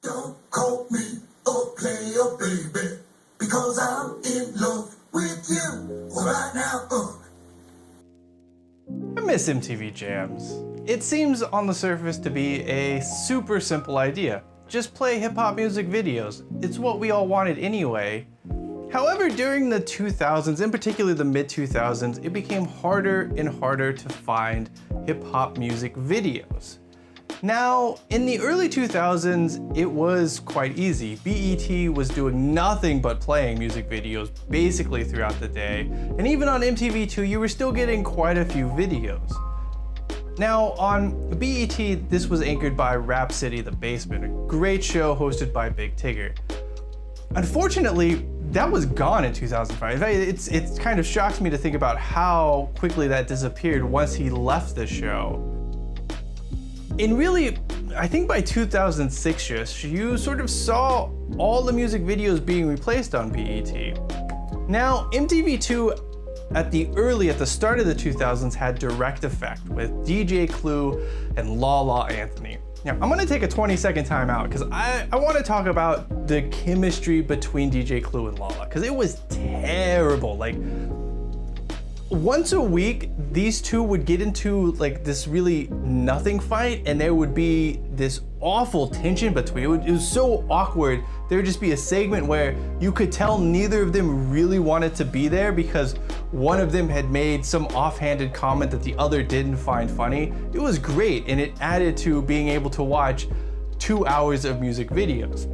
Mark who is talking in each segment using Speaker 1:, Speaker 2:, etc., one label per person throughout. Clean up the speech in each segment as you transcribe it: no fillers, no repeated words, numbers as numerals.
Speaker 1: Don't call me a player, baby, because I'm in love with you right now.
Speaker 2: I miss MTV Jams. It seems on the surface to be a super simple idea. Just play hip-hop music videos. It's what we all wanted anyway. However, during the 2000s, in particular the mid-2000s, it became harder and harder to find hip-hop music videos. Now, in the early 2000s, it was quite easy. BET was doing nothing but playing music videos basically throughout the day, and even on MTV2, you were still getting quite a few videos. Now, on BET, this was anchored by Rap City The Basement, a great show hosted by Big Tigger. Unfortunately, that was gone in 2005. In fact, it kind of shocks me to think about how quickly that disappeared once he left the show. And really, I think by 2006-ish, you sort of saw all the music videos being replaced on BET. Now, MTV2 at the start of the 2000s had Direct Effect with DJ Clue and La La Anthony. Now, I'm gonna take a 20-second time out because I wanna talk about the chemistry between DJ Clue and La La, because it was terrible. Like, once a week, these two would get into like this really nothing fight, and there would be this awful tension between it was so awkward. There would just be a segment where you could tell neither of them really wanted to be there because one of them had made some offhanded comment that the other didn't find funny. It was great, and it added to being able to watch 2 hours of music videos.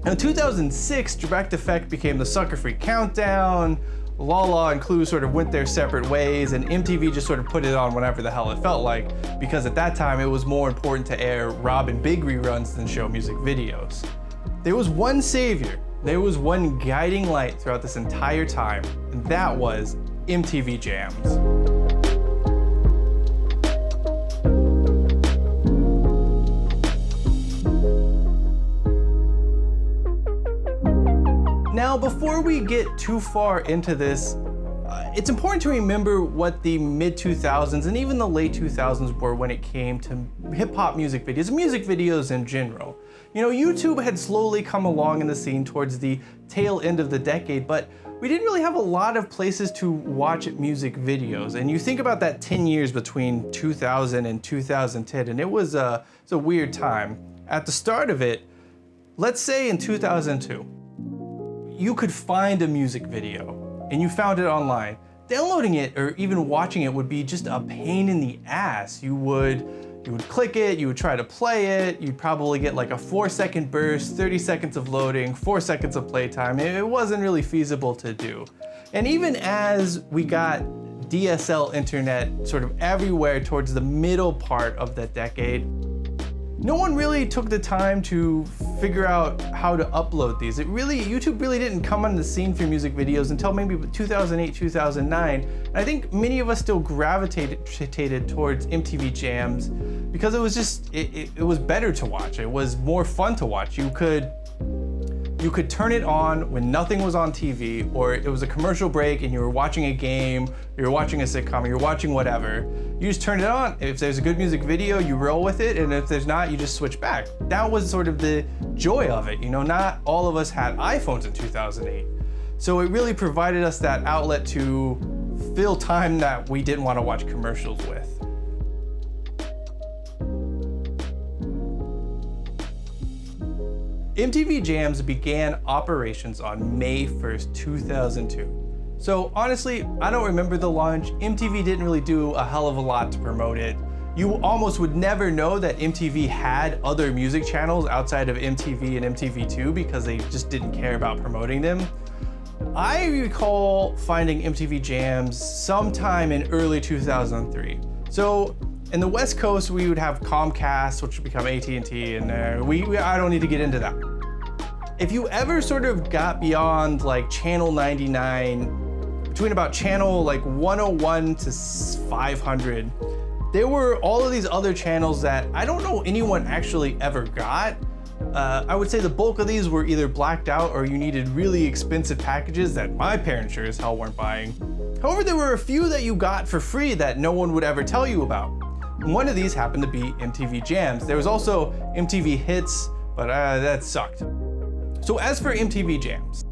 Speaker 2: Now, in 2006, Direct Effect became the Sucker Free Countdown. La La and Clue sort of went their separate ways, and MTV just sort of put it on whenever the hell it felt like, because at that time it was more important to air Rob and Big reruns than show music videos. There was one savior, there was one guiding light throughout this entire time, and that was MTV Jams. Now, before we get too far into this, it's important to remember what the mid-2000s and even the late 2000s were when it came to hip-hop music videos, and music videos in general. You know, YouTube had slowly come along in the scene towards the tail end of the decade, but we didn't really have a lot of places to watch music videos. And you think about that 10 years between 2000 and 2010, and it was a weird time. At the start of it, let's say in 2002, you could find a music video and you found it online. Downloading it or even watching it would be just a pain in the ass. You would click it, you would try to play it, you'd probably get like a 4-second burst, 30 seconds of loading, 4 seconds of playtime. It wasn't really feasible to do. And even as we got DSL internet sort of everywhere towards the middle part of the decade, no one really took the time to figure out how to upload these. YouTube really didn't come on the scene for music videos until maybe 2008, 2009. And I think many of us still gravitated towards MTV Jams because it was just, it was better to watch. It was more fun to watch. You could turn it on when nothing was on TV, or it was a commercial break and you were watching a game, you were watching a sitcom, you were watching whatever. You just turn it on. If there's a good music video, you roll with it, and if there's not, you just switch back. That was sort of the joy of it. You know, not all of us had iPhones in 2008. So it really provided us that outlet to fill time that we didn't want to watch commercials with. MTV Jams began operations on May 1st, 2002. So honestly, I don't remember the launch. MTV didn't really do a hell of a lot to promote it. You almost would never know that MTV had other music channels outside of MTV and MTV2 because they just didn't care about promoting them. I recall finding MTV Jams sometime in early 2003. So in the West Coast, we would have Comcast, which would become AT&T, and I don't need to get into that. If you ever sort of got beyond like channel 99, between about channel like 101 to 500, there were all of these other channels that I don't know anyone actually ever got. I would say the bulk of these were either blacked out or you needed really expensive packages that my parents sure as hell weren't buying. However, there were a few that you got for free that no one would ever tell you about. One of these happened to be MTV Jams. There was also MTV Hits, but that sucked. So as for MTV Jams,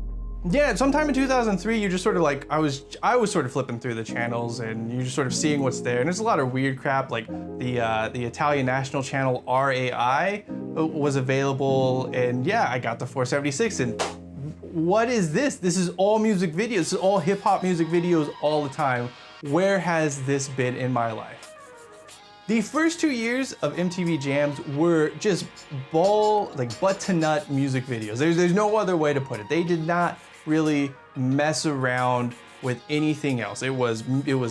Speaker 2: yeah, sometime in 2003, you're just sort of like, I was sort of flipping through the channels and you're just sort of seeing what's there. And there's a lot of weird crap, like the Italian national channel RAI was available. And yeah, I got the 476 and what is this? This is all music videos. This is all hip hop music videos all the time. Where has this been in my life? The first 2 years of MTV Jams were just butt to nut music videos. There's no other way to put it. They did not really mess around with anything else. It was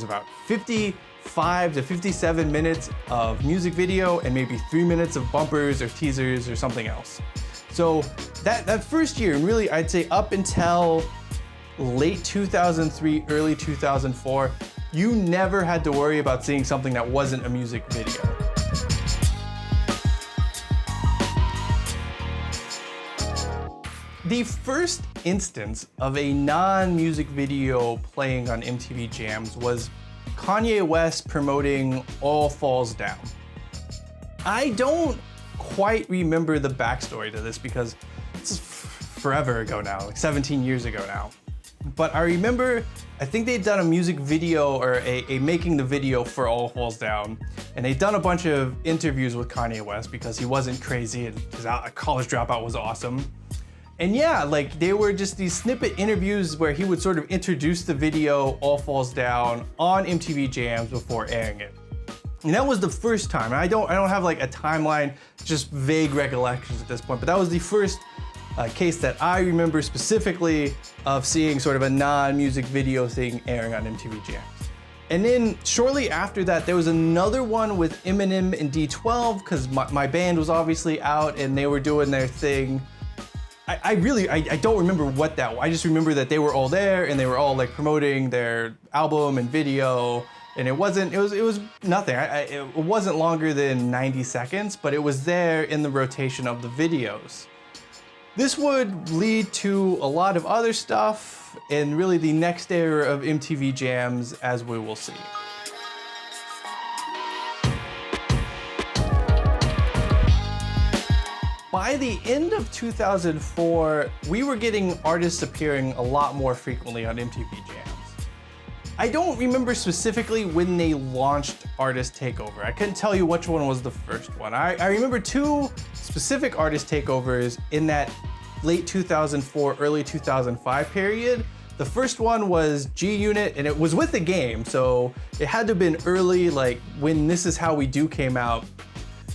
Speaker 2: about 55 to 57 minutes of music video and maybe 3 minutes of bumpers or teasers or something else. So that first year, and really I'd say up until late 2003, early 2004, you never had to worry about seeing something that wasn't a music video. The first instance of a non-music video playing on MTV Jams was Kanye West promoting All Falls Down. I don't quite remember the backstory to this because it's forever ago now, like 17 years ago now. But I remember, I think they'd done a music video or a making the video for All Falls Down. And they'd done a bunch of interviews with Kanye West because he wasn't crazy and his college dropout was awesome. And yeah, like they were just these snippet interviews where he would sort of introduce the video All Falls Down on MTV Jams before airing it. And that was the first time. I don't have like a timeline, just vague recollections at this point, but that was the first case that I remember specifically of seeing sort of a non-music video thing airing on MTV Jams. And then shortly after that, there was another one with Eminem and D12 because my band was obviously out and they were doing their thing. I don't remember what that was. I just remember that they were all there and they were all like promoting their album and video. And it was nothing. It wasn't longer than 90 seconds, but it was there in the rotation of the videos. This would lead to a lot of other stuff and really the next era of MTV Jams, as we will see. By the end of 2004, we were getting artists appearing a lot more frequently on MTV Jams. I don't remember specifically when they launched Artist Takeover. I couldn't tell you which one was the first one. I remember two specific artist takeovers in that late 2004, early 2005 period. The first one was G-Unit, and it was with the game, so it had to have been early, like when This Is How We Do came out.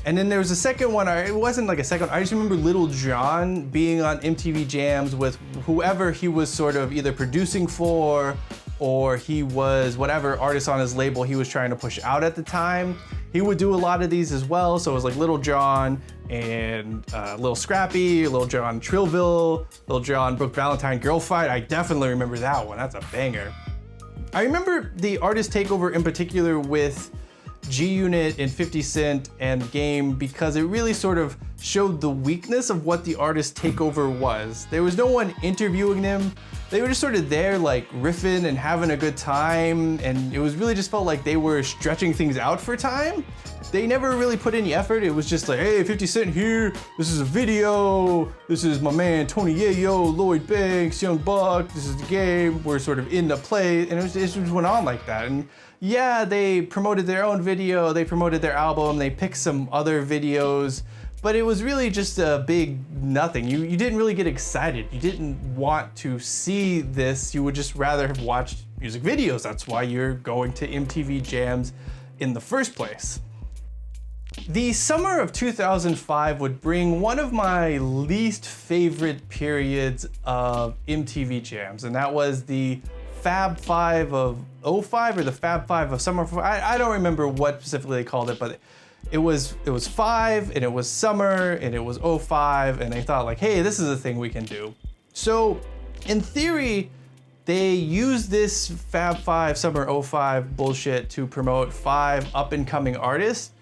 Speaker 2: And then there was a second one, it wasn't like a second, I just remember Lil Jon being on MTV Jams with whoever he was sort of either producing for or he was whatever artist on his label he was trying to push out at the time. He would do a lot of these as well, so it was like Lil Jon and Lil Scrappy, Lil Jon Trillville, Lil Jon Brooke Valentine Girl Fight. I definitely remember that one, that's a banger. I remember the Artist Takeover in particular with G-Unit and 50 Cent and Game because it really sort of showed the weakness of what the Artist Takeover was. There was no one interviewing them. They were just sort of there like riffing and having a good time, and it was really just felt like they were stretching things out for time. They never really put any effort. It was just like, hey, 50 Cent here, this is a video, this is my man Tony Yayo, Lloyd Banks, Young Buck, this is the game, we're sort of in the play, and it just went on like that. And yeah, they promoted their own video, they promoted their album, they picked some other videos, but it was really just a big nothing. You didn't really get excited. You didn't want to see this. You would just rather have watched music videos. That's why you're going to MTV Jams in the first place. The summer of 2005 would bring one of my least favorite periods of MTV Jams, and that was the Fab Five of 05 or the Fab Five of Summer. I don't remember what specifically they called it, but it was 5 and it was summer and it was 05, and they thought like, hey, this is a thing we can do. So in theory, they used this Fab Five Summer 05 bullshit to promote 5 up and coming artists.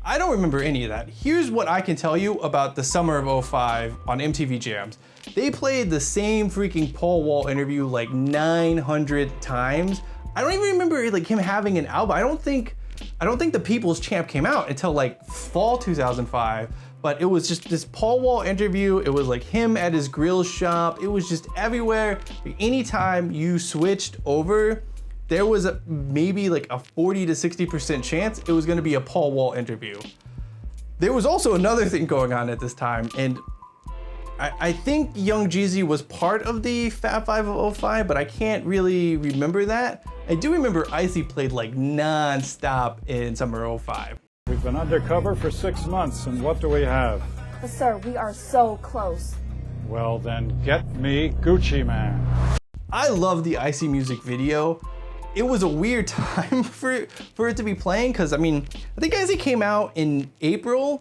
Speaker 2: I don't remember any of that. Here's what I can tell you about the summer of 05 on MTV Jams. They played the same freaking Paul Wall interview like 900 times. I don't even remember like him having an album. I don't think the People's Champ came out until like fall 2005. but it was just this Paul Wall interview. It was like him at his grill shop. It was just everywhere. Anytime you switched over, there was maybe like a 40 to 60% chance it was gonna be a Paul Wall interview. There was also another thing going on at this time, and I think Young Jeezy was part of the Fab Five of '05, but I can't really remember that. I do remember Icy played like non-stop in summer '05.
Speaker 3: We've been undercover for 6 months, and what do we have?
Speaker 4: But sir, we are so close.
Speaker 3: Well then, get me Gucci Man.
Speaker 2: I love the Icy music video. It was a weird time for it to be playing, because I mean, I think Icy came out in April,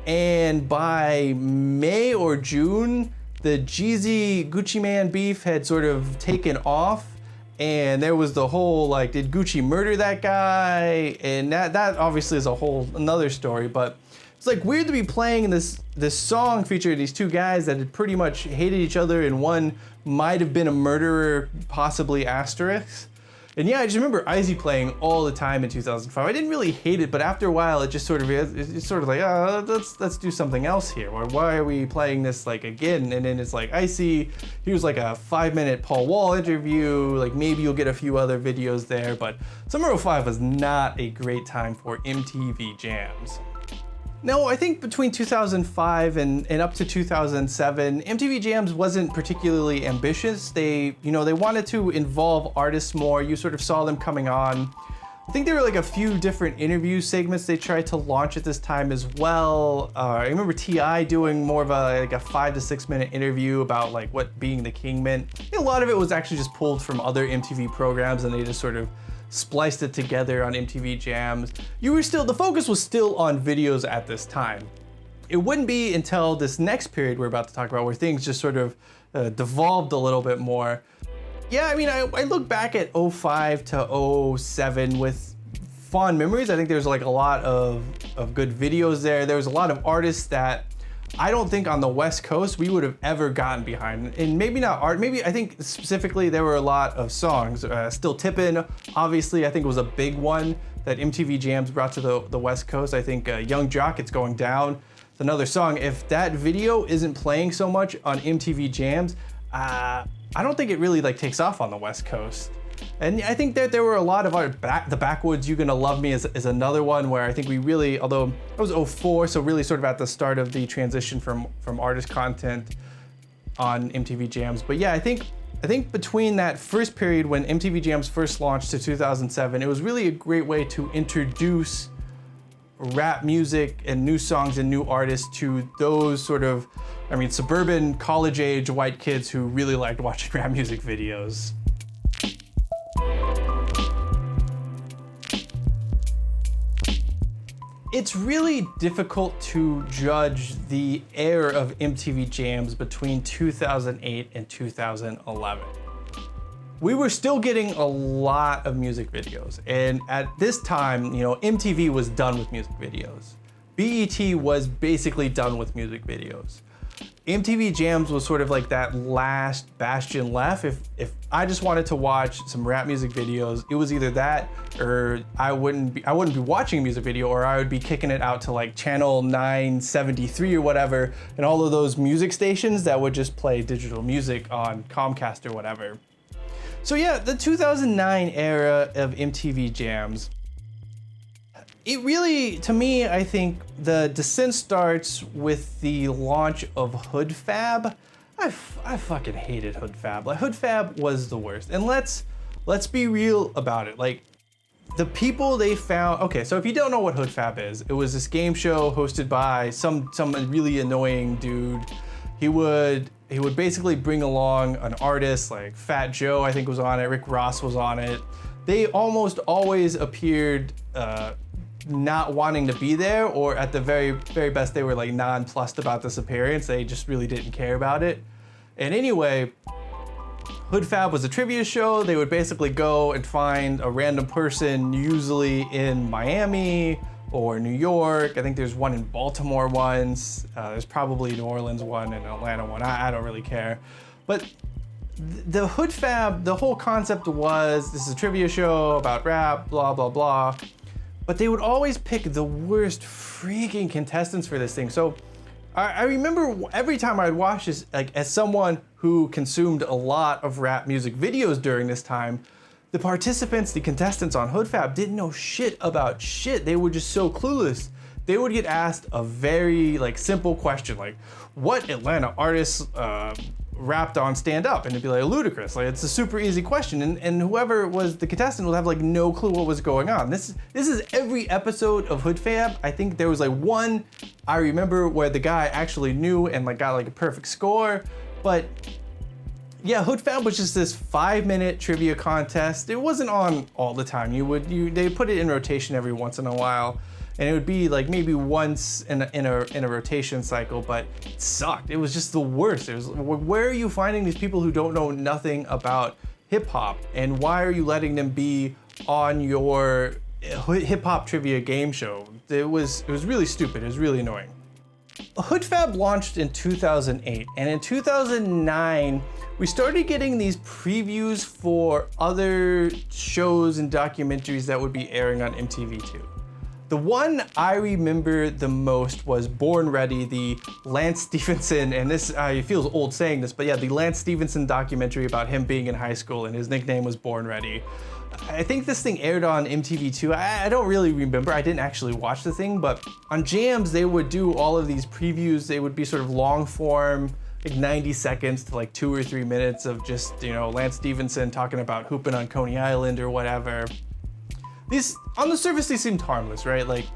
Speaker 2: and by May or June, the Jeezy Gucci Man beef had sort of taken off, and there was the whole like, did Gucci murder that guy? And that obviously is a whole another story, but it's like weird to be playing this song featuring these two guys that had pretty much hated each other, and one might have been a murderer, possibly asterisk. And yeah, I just remember Icy playing all the time in 2005. I didn't really hate it, but after a while, it just sort of it's sort of like, oh, let's do something else here. Why are we playing this like again? And then it's like Icy. Here's like a 5-minute Paul Wall interview. Like maybe you'll get a few other videos there, but summer '05 was not a great time for MTV Jams. No, I think between 2005 and up to 2007, MTV Jams wasn't particularly ambitious. They wanted to involve artists more. You sort of saw them coming on. I think there were like a few different interview segments they tried to launch at this time as well. I remember T.I. doing more of a 5 to 6 minute interview about like what being the king meant. I think a lot of it was actually just pulled from other MTV programs, and they just sort of spliced it together on MTV Jams. The focus was still on videos at this time. It wouldn't be until this next period we're about to talk about where things just sort of devolved a little bit more. Yeah, I mean, I look back at '05 to '07 with fond memories. I think there's like a lot of good videos there. There was a lot of artists that I don't think on the West Coast we would have ever gotten behind. And maybe not art, maybe I think specifically there were a lot of songs. Still Tippin', obviously, I think was a big one that MTV Jams brought to the West Coast. I think Young Jock, It's Going Down, it's another song. If that video isn't playing so much on MTV Jams, I don't think it really like takes off on the West Coast. And I think that there were a lot of art. The Backwoods, You Gonna Love Me is another one where I think we really, although it was '04, so really sort of at the start of the transition from artist content on MTV Jams. But yeah, I think between that first period when MTV Jams first launched to 2007, it was really a great way to introduce rap music and new songs and new artists to those sort of, I mean, suburban college-age white kids who really liked watching rap music videos. It's really difficult to judge the era of MTV Jams between 2008 and 2011. We were still getting a lot of music videos, and at this time, MTV was done with music videos. BET was basically done with music videos. MTV Jams was sort of like that last bastion left. If I just wanted to watch some rap music videos, it was either that or I wouldn't be watching a music video, or I would be kicking it out to like channel 973 or whatever, and all of those music stations that would just play digital music on Comcast or whatever. So yeah, the 2009 era of MTV Jams, it really, to me, I think the descent starts with the launch of Hood Fab. I fucking hated Hood Fab. Like, Hood Fab was the worst. And let's be real about it. Like, the people they found, okay, so if you don't know what Hood Fab is, it was this game show hosted by some really annoying dude. He would basically bring along an artist, like Fat Joe, I think, was on it, Rick Ross was on it. They almost always appeared not wanting to be there, or at the very, very best, they were like nonplussed about this appearance. They just really didn't care about it. And anyway, Hood Fab was a trivia show. They would basically go and find a random person, usually in Miami or New York. I think there's one in Baltimore once. There's probably New Orleans one and Atlanta one. I don't really care. But the Hood Fab, the whole concept was, this is a trivia show about rap, blah, blah, blah. But they would always pick the worst freaking contestants for this thing. So I remember every time I'd watch this, like as someone who consumed a lot of rap music videos during this time, the participants, the contestants on Hood Fab didn't know shit about shit. They were just so clueless. They would get asked a very like simple question, like, what Atlanta artists rapped on stand up? And it'd be like ludicrous. Like, it's a super easy question. And whoever was the contestant would have like no clue what was going on. This is every episode of Hood Fab. I think there was like one I remember where the guy actually knew and like got like a perfect score. But yeah, Hood Fab was just this 5-minute trivia contest. It wasn't on all the time. They put it in rotation every once in a while, and it would be like maybe once in a rotation cycle, but it sucked. It was just the worst. It was, where are you finding these people who don't know nothing about hip hop, and why are you letting them be on your hip hop trivia game show? It was really stupid. It was really annoying. Hood Fab launched in 2008, and in 2009, we started getting these previews for other shows and documentaries that would be airing on MTV2. The one I remember the most was Born Ready, the Lance Stephenson, and this, it feels old saying this, but yeah, the Lance Stephenson documentary about him being in high school, and his nickname was Born Ready. I think this thing aired on MTV2. I don't really remember. I didn't actually watch the thing, but on Jams, they would do all of these previews. They would be sort of long form, like 90 seconds to like 2 or 3 minutes of just, you know, Lance Stephenson talking about hooping on Coney Island or whatever. These, on the surface, they seemed harmless, right? Like,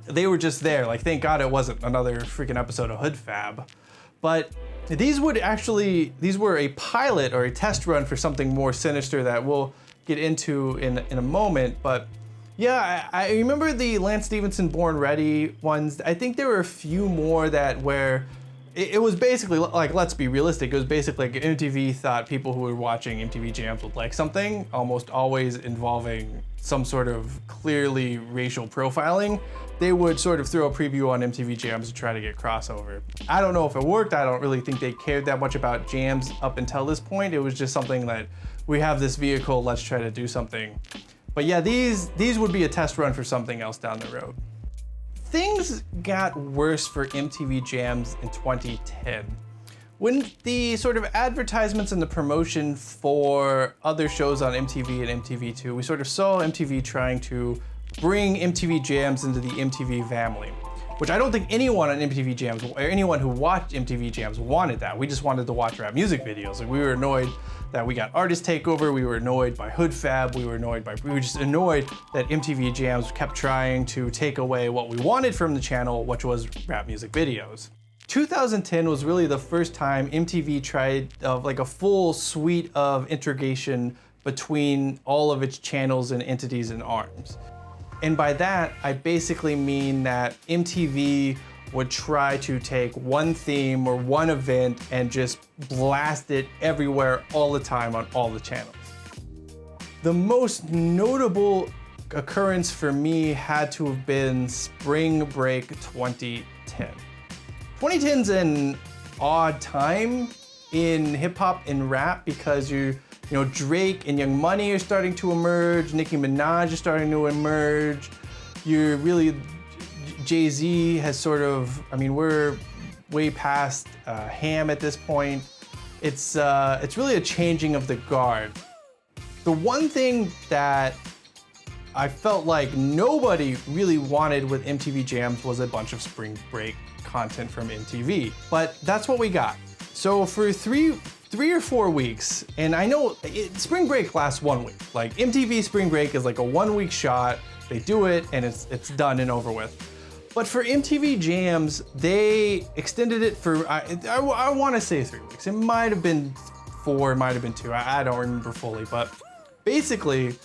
Speaker 2: they were just there. Like, thank God it wasn't another freaking episode of Hood Fab. But these were a pilot or a test run for something more sinister that we'll get into in a moment. But yeah, I remember the Lance Stephenson Born Ready ones. I think there were a few more that where it was basically like, let's be realistic, it was basically like MTV thought people who were watching MTV Jams would like something, almost always involving some sort of clearly racial profiling. They would sort of throw a preview on MTV Jams to try to get crossover. I don't know if it worked. I don't really think they cared that much about Jams up until this point. It was just something that we have this vehicle, let's try to do something. But yeah, these would be a test run for something else down the road. Things got worse for MTV Jams in 2010. When the sort of advertisements and the promotion for other shows on MTV and MTV2, we sort of saw MTV trying to bring MTV Jams into the MTV family, which I don't think anyone on MTV Jams or anyone who watched MTV Jams wanted that. We just wanted to watch rap music videos. Like, we were annoyed that we got Artist Takeover, we were annoyed by Hood Fab, we were just annoyed that MTV Jams kept trying to take away what we wanted from the channel, which was rap music videos. 2010 was really the first time MTV tried like a full suite of integration between all of its channels and entities and arms. And by that, I basically mean that MTV would try to take one theme or one event and just blast it everywhere all the time on all the channels. The most notable occurrence for me had to have been Spring Break 2010. 2010's an odd time in hip hop and rap because you know, Drake and Young Money are starting to emerge, Nicki Minaj is starting to emerge. You're really, Jay-Z has sort of, I mean, we're way past Ham at this point. It's really a changing of the guard. The one thing that I felt like nobody really wanted with MTV Jams was a bunch of Spring Break content from MTV, but that's what we got. So for three or 4 weeks, and I know Spring Break lasts 1 week. Like, MTV Spring Break is like a 1 week shot. They do it and it's done and over with. But for MTV Jams, they extended it for, I want to say 3 weeks. It might have been 4, it might have been 2. I don't remember fully, but basically,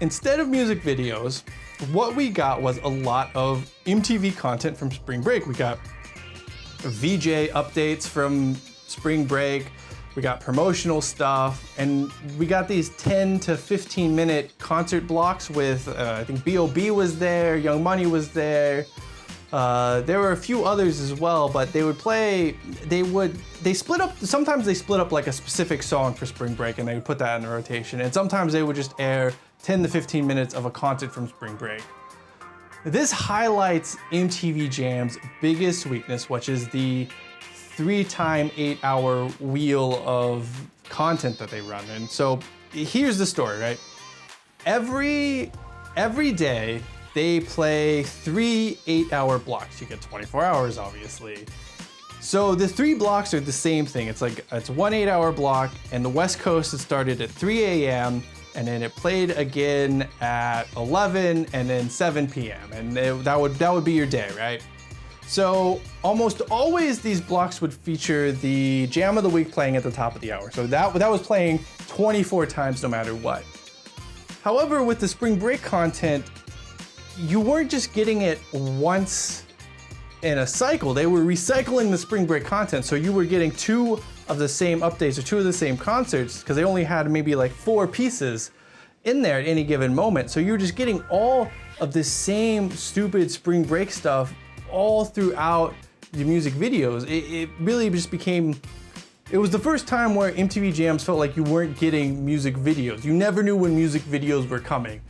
Speaker 2: instead of music videos, what we got was a lot of MTV content from Spring Break. We got VJ updates from Spring Break, we got promotional stuff, and we got these 10 to 15 minute concert blocks with, I think B.O.B. was there, Young Money was there. There were a few others as well, but they would play, they split up, sometimes they split up like a specific song for Spring Break and they would put that in a rotation, and sometimes they would just air 10 to 15 minutes of a concert from Spring Break. This highlights MTV Jams' biggest weakness, which is the 3-time 8-hour wheel of content that they run. And so here's the story, right? Every day they play 3 8-hour blocks. You get 24 hours, obviously. So the 3 blocks are the same thing. It's 1 8-hour block, and the West Coast, it started at 3 a.m. and then it played again at 11 and then 7 p.m. and that would be your day, right? So almost always these blocks would feature the jam of the week playing at the top of the hour. So that was playing 24 times no matter what. However, with the spring break content, you weren't just getting it once in a cycle. They were recycling the spring break content. So you were getting 2 of the same updates or 2 of the same concerts because they only had maybe like 4 pieces in there at any given moment. So you were just getting all of the same stupid spring break stuff all throughout the music videos. It really just became, it was the first time where MTV Jams felt like you weren't getting music videos. You never knew when music videos were coming.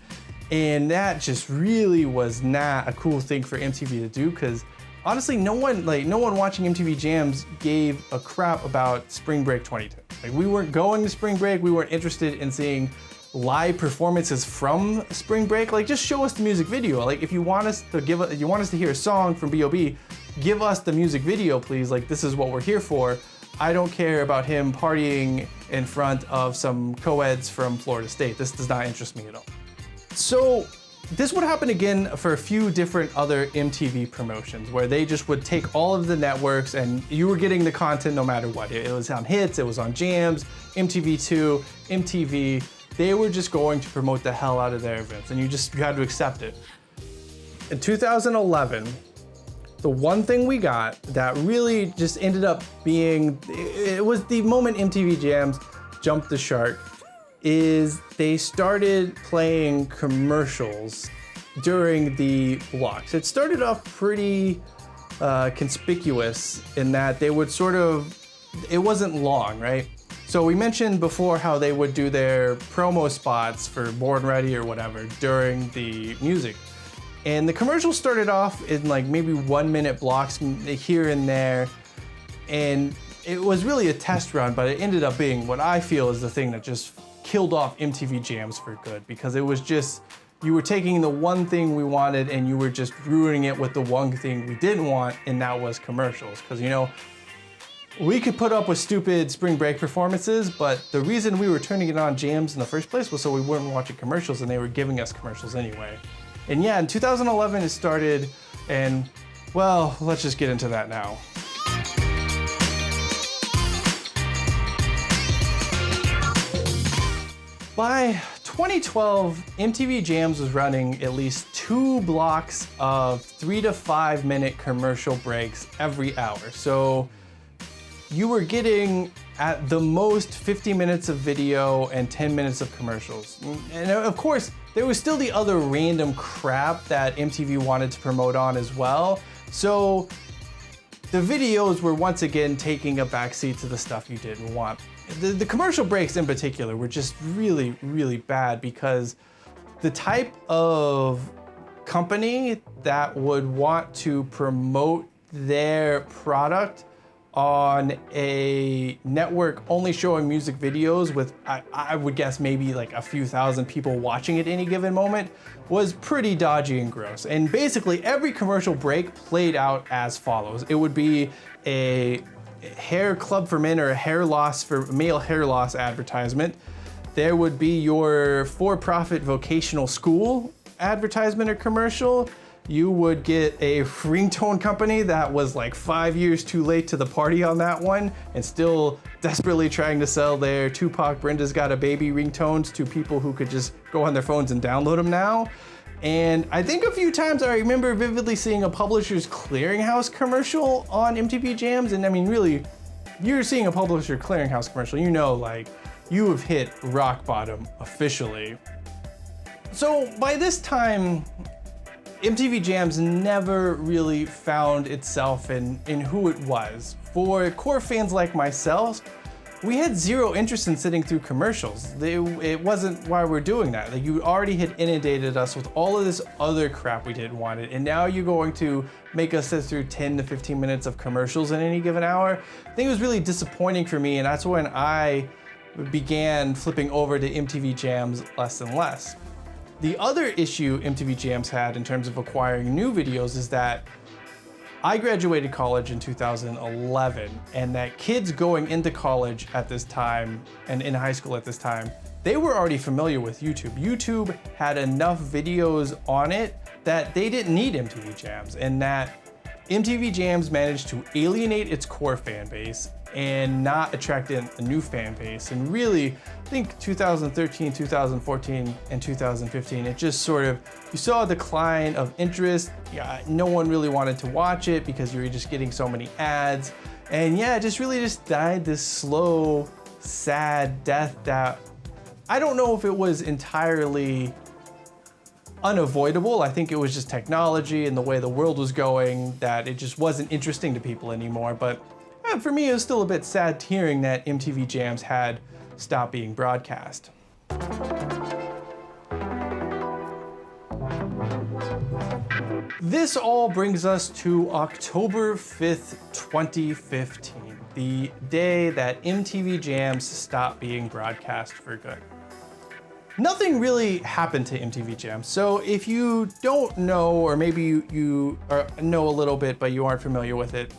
Speaker 2: And that just really was not a cool thing for MTV to do, because honestly, no one watching MTV Jams gave a crap about Spring Break 22. Like, we weren't going to Spring Break. We weren't interested in seeing live performances from Spring Break. Like, just show us the music video. Like, if you want us to hear a song from B.O.B., give us the music video, please. Like, this is what we're here for. I don't care about him partying in front of some co-eds from Florida State. This does not interest me at all. So this would happen again for a few different other MTV promotions, where they just would take all of the networks and you were getting the content no matter what. It was on Hits, it was on Jams, MTV2, MTV. They were just going to promote the hell out of their events, and you had to accept it. In 2011, the one thing we got that really just ended up being, it was the moment MTV Jams jumped the shark, is they started playing commercials during the blocks. It started off pretty conspicuous in that they would it wasn't long, right? So we mentioned before how they would do their promo spots for Born Ready or whatever during the music. And the commercials started off in like maybe 1-minute blocks here and there. And it was really a test run, but it ended up being what I feel is the thing that just killed off MTV Jams for good, because it was just, you were taking the one thing we wanted and you were just ruining it with the one thing we didn't want, and that was commercials. Because, you know, we could put up with stupid spring break performances, but the reason we were turning it on Jams in the first place was so we weren't watching commercials, and they were giving us commercials anyway. And yeah, in 2011 it started, and well, let's just get into that now. By 2012, MTV Jams was running at least 2 blocks of 3 to 5 minute commercial breaks every hour. So you were getting at the most 50 minutes of video and 10 minutes of commercials. And of course, there was still the other random crap that MTV wanted to promote on as well. So the videos were once again taking a backseat to the stuff you didn't want. The commercial breaks in particular were just really, really bad, because the type of company that would want to promote their product on a network only showing music videos with, I would guess, maybe like a few thousand people watching at any given moment was pretty dodgy and gross. And basically every commercial break played out as follows. It would be a hair club for men or a hair loss for male hair loss advertisement. There would be your for-profit vocational school advertisement or commercial. You would get a ringtone company that was like 5 years too late to the party on that one and still desperately trying to sell their Tupac Brenda's Got a Baby ringtones to people who could just go on their phones and download them now. And I think a few times I remember vividly seeing a Publishers Clearinghouse commercial on MTV Jams. And I mean, really, you're seeing a Publisher Clearinghouse commercial, you know, like, you have hit rock bottom officially. So by this time, MTV Jams never really found itself in who it was. For core fans like myself, we had zero interest in sitting through commercials. It wasn't why we're doing that. Like, you already had inundated us with all of this other crap we didn't want it, and now you're going to make us sit through 10 to 15 minutes of commercials in any given hour. I think it was really disappointing for me, and that's when I began flipping over to MTV Jams less and less. The other issue MTV Jams had in terms of acquiring new videos is that I graduated college in 2011, and that kids going into college at this time and in high school at this time, they were already familiar with YouTube. YouTube had enough videos on it that they didn't need MTV Jams, and that MTV Jams managed to alienate its core fan base and not attract in a new fan base. And really, I think 2013, 2014, and 2015, it just sort of, you saw a decline of interest. Yeah, no one really wanted to watch it because you were just getting so many ads. And yeah, it just really just died this slow, sad death that I don't know if it was entirely unavoidable. I think it was just technology and the way the world was going that it just wasn't interesting to people anymore. But for me, it was still a bit sad hearing that MTV Jams had stopped being broadcast. This all brings us to October 5th, 2015, the day that MTV Jams stopped being broadcast for good. Nothing really happened to MTV Jams, so if you don't know, or maybe you know a little bit but you aren't familiar with it,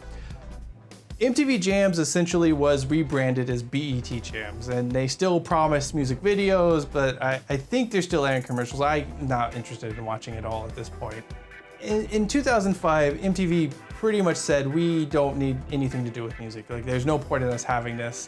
Speaker 2: MTV Jams essentially was rebranded as BET Jams, and they still promised music videos, but I think they're still airing commercials. I'm not interested in watching it all at this point. In 2005, MTV pretty much said, we don't need anything to do with music. Like, there's no point in us having this.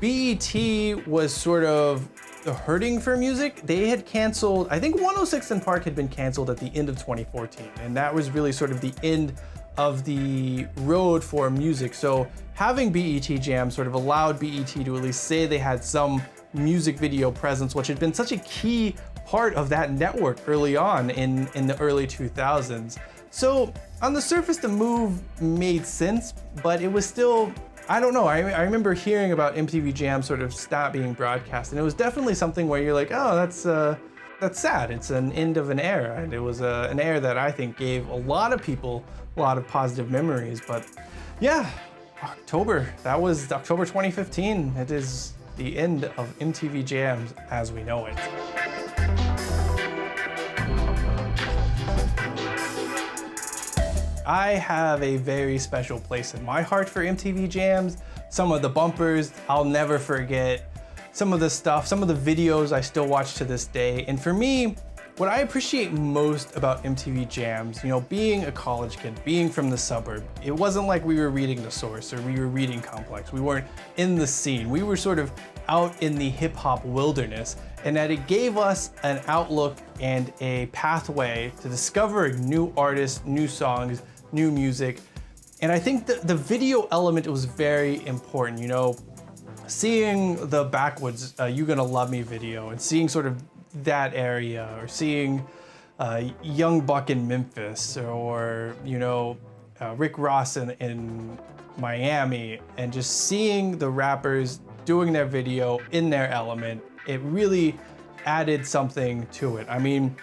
Speaker 2: BET was sort of hurting for music. They had canceled, I think 106 & Park had been canceled at the end of 2014, and that was really sort of the end of the road for music. So having BET Jam sort of allowed BET to at least say they had some music video presence, which had been such a key part of that network early on in the early 2000s. So on the surface, the move made sense, but it was still, I don't know. I remember hearing about MTV Jam sort of stop being broadcast, and it was definitely something where you're like, oh, that's sad. It's an end of an era, and it was an era that I think gave a lot of people a lot of positive memories. But yeah, that was October 2015. It is the end of MTV Jams as we know it. I have a very special place in my heart for MTV Jams. Some of the bumpers I'll never forget. Some of the stuff, some of the videos I still watch to this day. And for me, what I appreciate most about MTV Jams, you know, being a college kid, being from the suburb, it wasn't like we were reading The Source or we were reading Complex. We weren't in the scene. We were sort of out in the hip hop wilderness, and that it gave us an outlook and a pathway to discovering new artists, new songs, new music. And I think that the video element was very important, you know, seeing the Backwoods You Gonna Love Me video and seeing sort of that area, or seeing Young Buck in Memphis, or, you know, Rick Ross in Miami, and just seeing the rappers doing their video in their element, it really added something to it. I mean,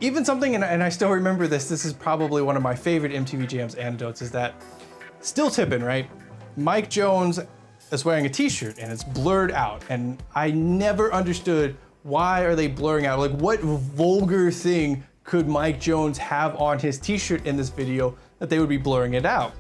Speaker 2: even something, and I still remember this is probably one of my favorite MTV Jams anecdotes, is that Still Tippin', right? Mike Jones is wearing a t-shirt and it's blurred out, and I never understood why are they blurring out? Like, what vulgar thing could Mike Jones have on his t-shirt in this video that they would be blurring it out?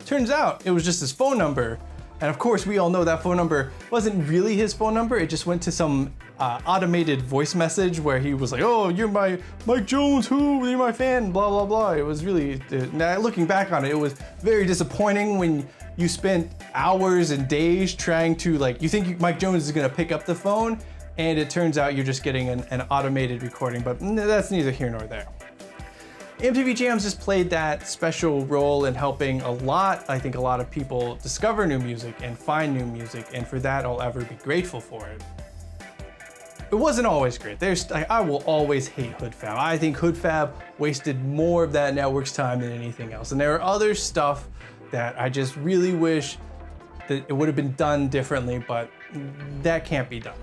Speaker 2: Turns out it was just his phone number. And of course, we all know that phone number wasn't really his phone number. It just went to some automated voice message where he was like, oh, you're my Mike Jones, who? You're my fan, blah, blah, blah. It was really, now looking back on it, it was very disappointing when you spent hours and days trying to, like, you think Mike Jones is gonna pick up the phone, and it turns out you're just getting an automated recording, but that's neither here nor there. MTV Jams just played that special role in helping a lot of people discover new music and find new music, and for that I'll ever be grateful for it. It wasn't always great. I will always hate Hood Fab. I think Hood Fab wasted more of that network's time than anything else, and there are other stuff that I just really wish that it would have been done differently, but that can't be done.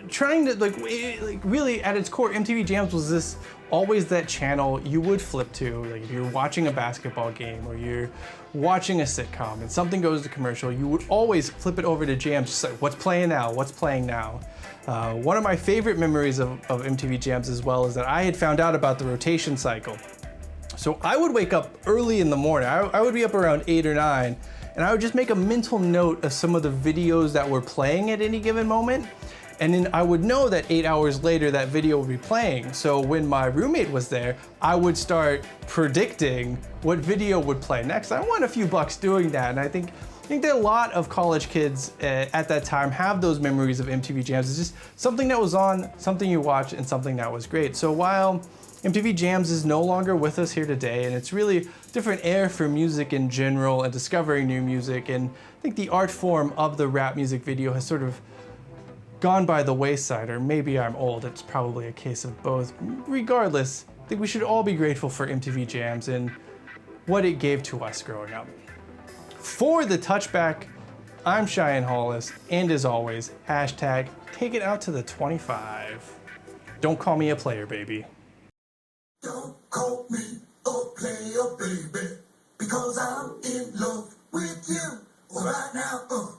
Speaker 2: Trying to really at its core, MTV Jams was always that channel you would flip to, like if you're watching a basketball game or you're watching a sitcom and something goes to commercial, you would always flip it over to Jams, just like what's playing now, what's playing now. One of my favorite memories of MTV Jams as well is that I had found out about the rotation cycle. So I would wake up early in the morning, I would be up around 8 or 9, and I would just make a mental note of some of the videos that were playing at any given moment. And then I would know that 8 hours later that video would be playing. So when my roommate was there, I would start predicting what video would play next. I won a few bucks doing that. And I think that a lot of college kids at that time have those memories of MTV Jams. It's just something that was on, something you watched, and something that was great. So while MTV Jams is no longer with us here today, and it's really a different era for music in general and discovering new music, and I think the art form of the rap music video has sort of gone by the wayside, or maybe I'm old, it's probably a case of both. Regardless, I think we should all be grateful for MTV Jams and what it gave to us growing up. For the touchback, I'm Cheyenne Hollis, and as always, hashtag take it out to the 25. Don't call me a player, baby.
Speaker 1: Don't call me a player, baby, because I'm in love with you right now.